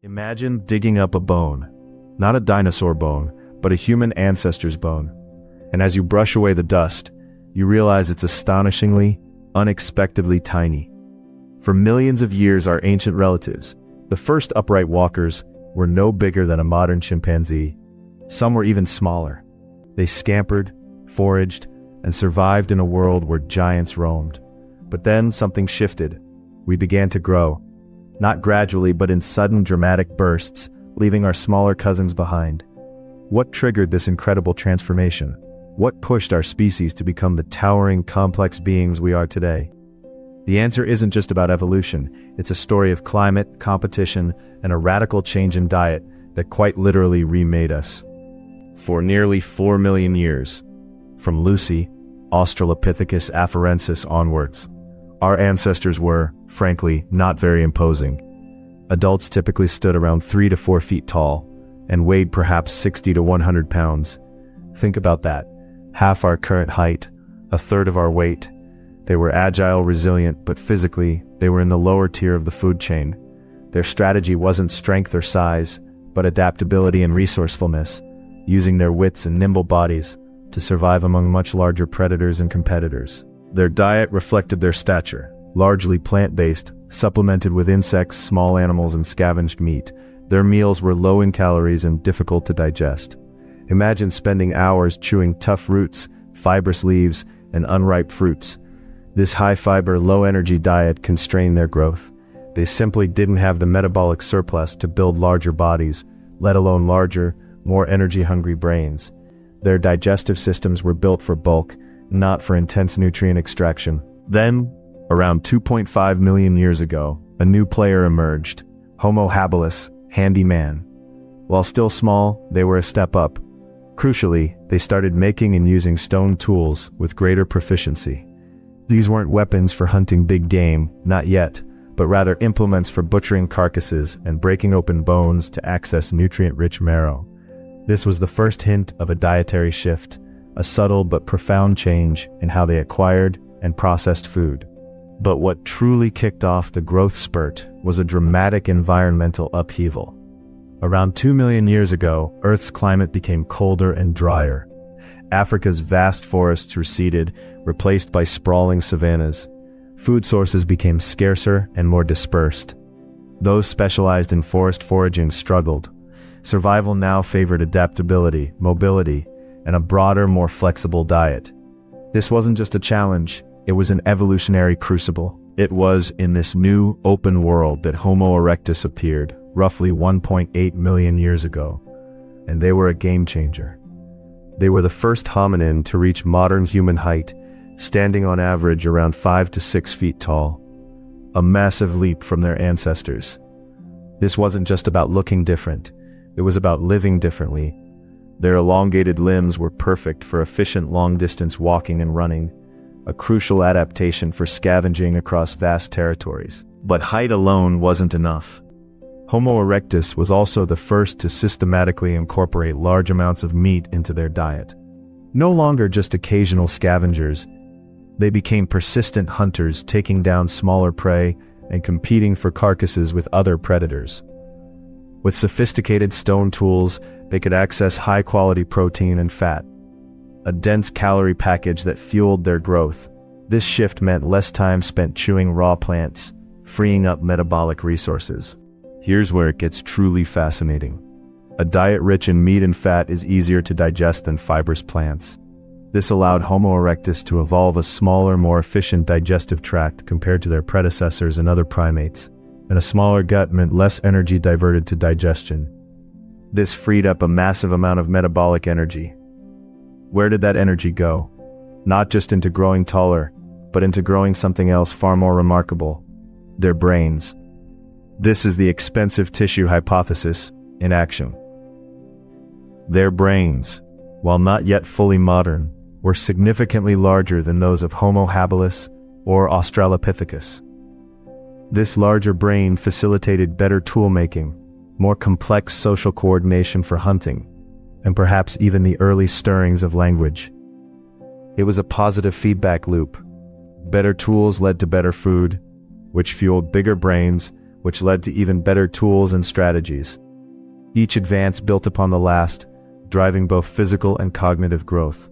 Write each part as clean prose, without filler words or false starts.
Imagine digging up a bone. Not a dinosaur bone, but a human ancestor's bone. And as you brush away the dust, you realize it's astonishingly, unexpectedly tiny. For millions of years, our ancient relatives, the first upright walkers, were no bigger than a modern chimpanzee. Some were even smaller. They scampered, foraged, and survived in a world where giants roamed. But then something shifted. We began to grow. Not gradually, but in sudden, dramatic bursts, leaving our smaller cousins behind. What triggered this incredible transformation? What pushed our species to become the towering, complex beings we are today? The answer isn't just about evolution. It's a story of climate, competition, and a radical change in diet that quite literally remade us. For nearly 4 million years, from Lucy, Australopithecus afarensis onwards, our ancestors were, frankly, not very imposing. Adults typically stood around 3 to 4 feet tall and weighed perhaps 60 to 100 pounds. Think about that. Half our current height, a third of our weight. They were agile, resilient, but physically, they were in the lower tier of the food chain. Their strategy wasn't strength or size, but adaptability and resourcefulness, using their wits and nimble bodies to survive among much larger predators and competitors. Their diet reflected their stature, largely plant-based, supplemented with insects, small animals, and scavenged meat. Their meals were low in calories and difficult to digest. Imagine spending hours chewing tough roots, fibrous leaves, and unripe fruits. This high-fiber, low-energy diet constrained their growth. They simply didn't have the metabolic surplus to build larger bodies, let alone larger, more energy-hungry brains. Their digestive systems were built for bulk, not for intense nutrient extraction. Then, around 2.5 million years ago, a new player emerged, Homo habilis, handy man. While still small, they were a step up. Crucially, they started making and using stone tools with greater proficiency. These weren't weapons for hunting big game, not yet, but rather implements for butchering carcasses and breaking open bones to access nutrient-rich marrow. This was the first hint of a dietary shift, a subtle but profound change in how they acquired and processed food. But what truly kicked off the growth spurt was a dramatic environmental upheaval. Around 2 million years ago, Earth's climate became colder and drier. Africa's vast forests receded, replaced by sprawling savannas. Food sources became scarcer and more dispersed. Those specialized in forest foraging struggled. Survival now favored adaptability, mobility, and a broader, more flexible diet. This wasn't just a challenge, it was an evolutionary crucible. It was in this new, open world that Homo erectus appeared, roughly 1.8 million years ago. And they were a game changer. They were the first hominin to reach modern human height, standing on average around 5 to 6 feet tall. A massive leap from their ancestors. This wasn't just about looking different, it was about living differently. Their elongated limbs were perfect for efficient long-distance walking and running, a crucial adaptation for scavenging across vast territories. But height alone wasn't enough. Homo erectus was also the first to systematically incorporate large amounts of meat into their diet. No longer just occasional scavengers, they became persistent hunters, taking down smaller prey and competing for carcasses with other predators. With sophisticated stone tools, they could access high-quality protein and fat, a dense calorie package that fueled their growth. This shift meant less time spent chewing raw plants, freeing up metabolic resources. Here's where it gets truly fascinating. A diet rich in meat and fat is easier to digest than fibrous plants. This allowed Homo erectus to evolve a smaller, more efficient digestive tract compared to their predecessors and other primates, and a smaller gut meant less energy diverted to digestion. This freed up a massive amount of metabolic energy. Where did that energy go? Not just into growing taller, but into growing something else far more remarkable: their brains. This is the expensive tissue hypothesis in action. Their brains, while not yet fully modern, were significantly larger than those of Homo habilis or Australopithecus. This larger brain facilitated better tool-making, more complex social coordination for hunting, and perhaps even the early stirrings of language. It was a positive feedback loop. Better tools led to better food, which fueled bigger brains, which led to even better tools and strategies. Each advance built upon the last, driving both physical and cognitive growth.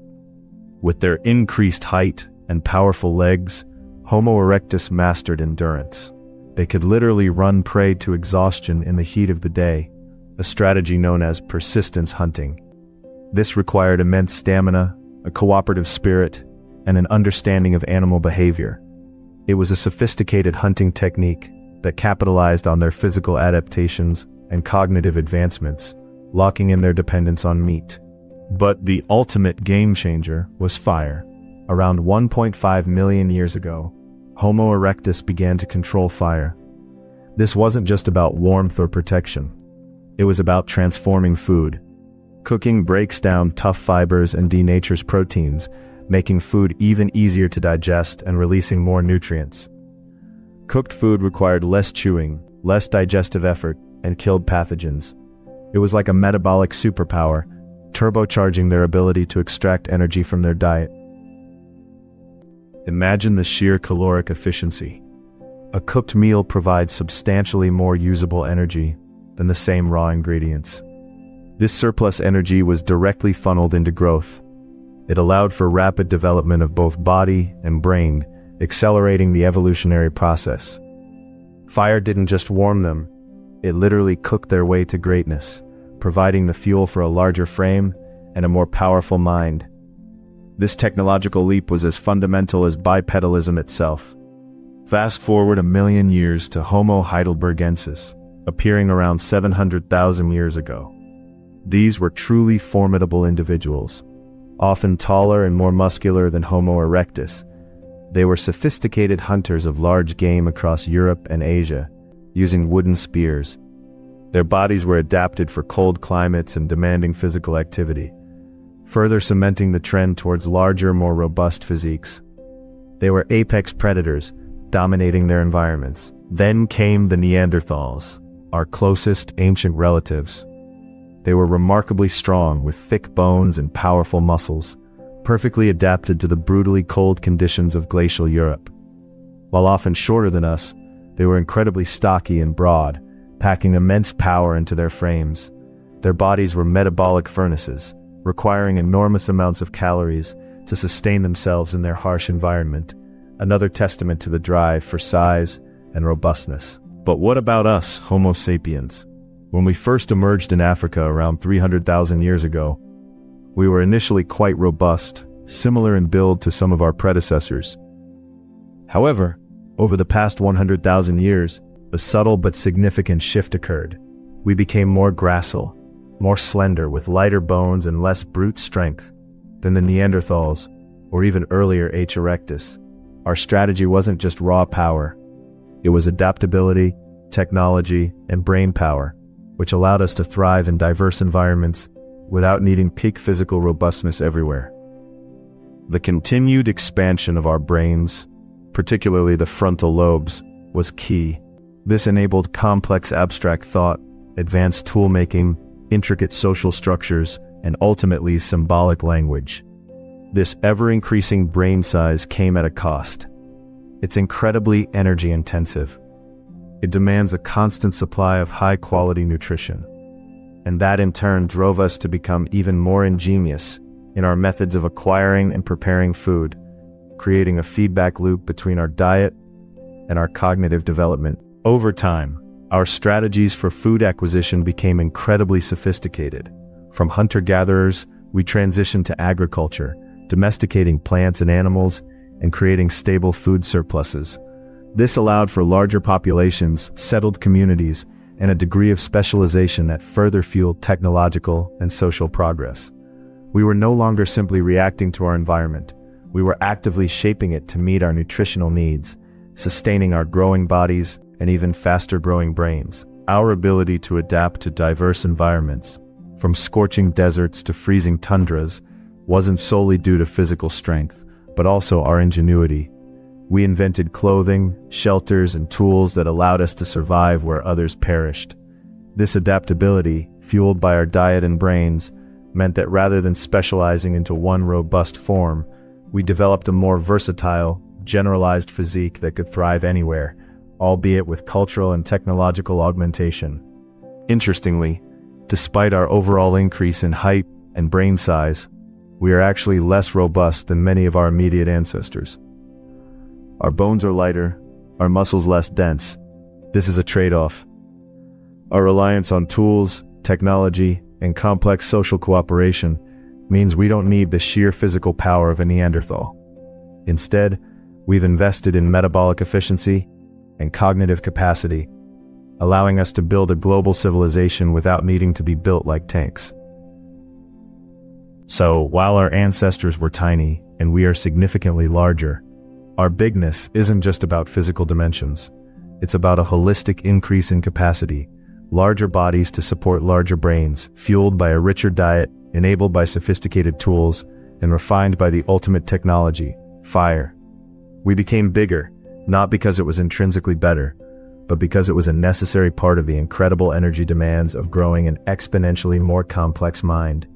With their increased height and powerful legs, Homo erectus mastered endurance. They could literally run prey to exhaustion in the heat of the day, a strategy known as persistence hunting. This required immense stamina, a cooperative spirit, and an understanding of animal behavior. It was a sophisticated hunting technique that capitalized on their physical adaptations and cognitive advancements, locking in their dependence on meat. But the ultimate game changer was fire. Around 1.5 million years ago, Homo erectus began to control fire. This wasn't just about warmth or protection. It was about transforming food. Cooking breaks down tough fibers and denatures proteins, making food even easier to digest and releasing more nutrients. Cooked food required less chewing, less digestive effort, and killed pathogens. It was like a metabolic superpower, turbocharging their ability to extract energy from their diet. Imagine the sheer caloric efficiency. A cooked meal provides substantially more usable energy than the same raw ingredients. This surplus energy was directly funneled into growth. It allowed for rapid development of both body and brain, accelerating the evolutionary process. Fire didn't just warm them, it literally cooked their way to greatness, providing the fuel for a larger frame and a more powerful mind. This technological leap was as fundamental as bipedalism itself. Fast forward 1,000,000 years to Homo heidelbergensis, appearing around 700,000 years ago. These were truly formidable individuals, often taller and more muscular than Homo erectus. They were sophisticated hunters of large game across Europe and Asia, using wooden spears. Their bodies were adapted for cold climates and demanding physical activity, further cementing the trend towards larger, more robust physiques. They were apex predators, dominating their environments. Then came the Neanderthals, our closest ancient relatives. They were remarkably strong, with thick bones and powerful muscles, perfectly adapted to the brutally cold conditions of glacial Europe. While often shorter than us, they were incredibly stocky and broad, packing immense power into their frames. Their bodies were metabolic furnaces, requiring enormous amounts of calories to sustain themselves in their harsh environment, another testament to the drive for size and robustness. But what about us, Homo sapiens? When we first emerged in Africa around 300,000 years ago, we were initially quite robust, similar in build to some of our predecessors. However, over the past 100,000 years, a subtle but significant shift occurred. We became more gracile, more slender, with lighter bones and less brute strength than the Neanderthals, or even earlier H. erectus. Our strategy wasn't just raw power. It was adaptability, technology, and brain power, which allowed us to thrive in diverse environments without needing peak physical robustness everywhere. The continued expansion of our brains, particularly the frontal lobes, was key. This enabled complex abstract thought, advanced tool-making, intricate social structures, and ultimately symbolic language. This ever-increasing brain size came at a cost. It's incredibly energy-intensive. It demands a constant supply of high-quality nutrition. And that in turn drove us to become even more ingenious in our methods of acquiring and preparing food, creating a feedback loop between our diet and our cognitive development. Over time, our strategies for food acquisition became incredibly sophisticated. From hunter-gatherers, we transitioned to agriculture, domesticating plants and animals, and creating stable food surpluses. This allowed for larger populations, settled communities, and a degree of specialization that further fueled technological and social progress. We were no longer simply reacting to our environment. We were actively shaping it to meet our nutritional needs, sustaining our growing bodies and even faster growing brains. Our ability to adapt to diverse environments, from scorching deserts to freezing tundras, wasn't solely due to physical strength, but also our ingenuity. We invented clothing, shelters, and tools that allowed us to survive where others perished. This adaptability, fueled by our diet and brains, meant that rather than specializing into one robust form, we developed a more versatile, generalized physique that could thrive anywhere, albeit with cultural and technological augmentation. Interestingly, despite our overall increase in height and brain size, we are actually less robust than many of our immediate ancestors. Our bones are lighter, our muscles less dense. This is a trade-off. Our reliance on tools, technology, and complex social cooperation means we don't need the sheer physical power of a Neanderthal. Instead, we've invested in metabolic efficiency and cognitive capacity, allowing us to build a global civilization without needing to be built like tanks. So, while our ancestors were tiny and we are significantly larger, our bigness isn't just about physical dimensions. It's about a holistic increase in capacity, larger bodies to support larger brains, fueled by a richer diet, enabled by sophisticated tools, and refined by the ultimate technology, fire. We became bigger, not because it was intrinsically better, but because it was a necessary part of the incredible energy demands of growing an exponentially more complex mind.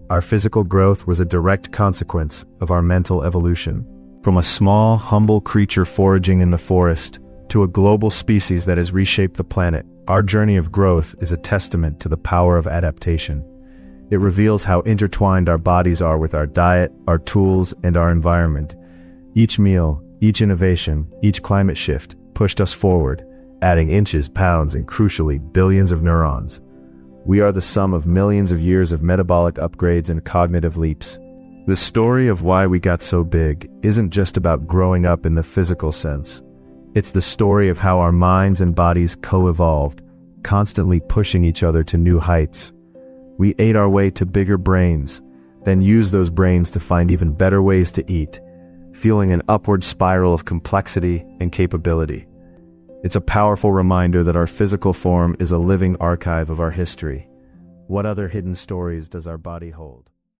Our physical growth was a direct consequence of our mental evolution. From a small, humble creature foraging in the forest to a global species that has reshaped the planet, our journey of growth is a testament to the power of adaptation. It reveals how intertwined our bodies are with our diet, our tools, and our environment. Each meal, each innovation, each climate shift pushed us forward, adding inches, pounds, and crucially, billions of neurons. We are the sum of millions of years of metabolic upgrades and cognitive leaps. The story of why we got so big isn't just about growing up in the physical sense. It's the story of how our minds and bodies co-evolved, constantly pushing each other to new heights. We ate our way to bigger brains, then used those brains to find even better ways to eat, fueling an upward spiral of complexity and capability. It's a powerful reminder that our physical form is a living archive of our history. What other hidden stories does our body hold?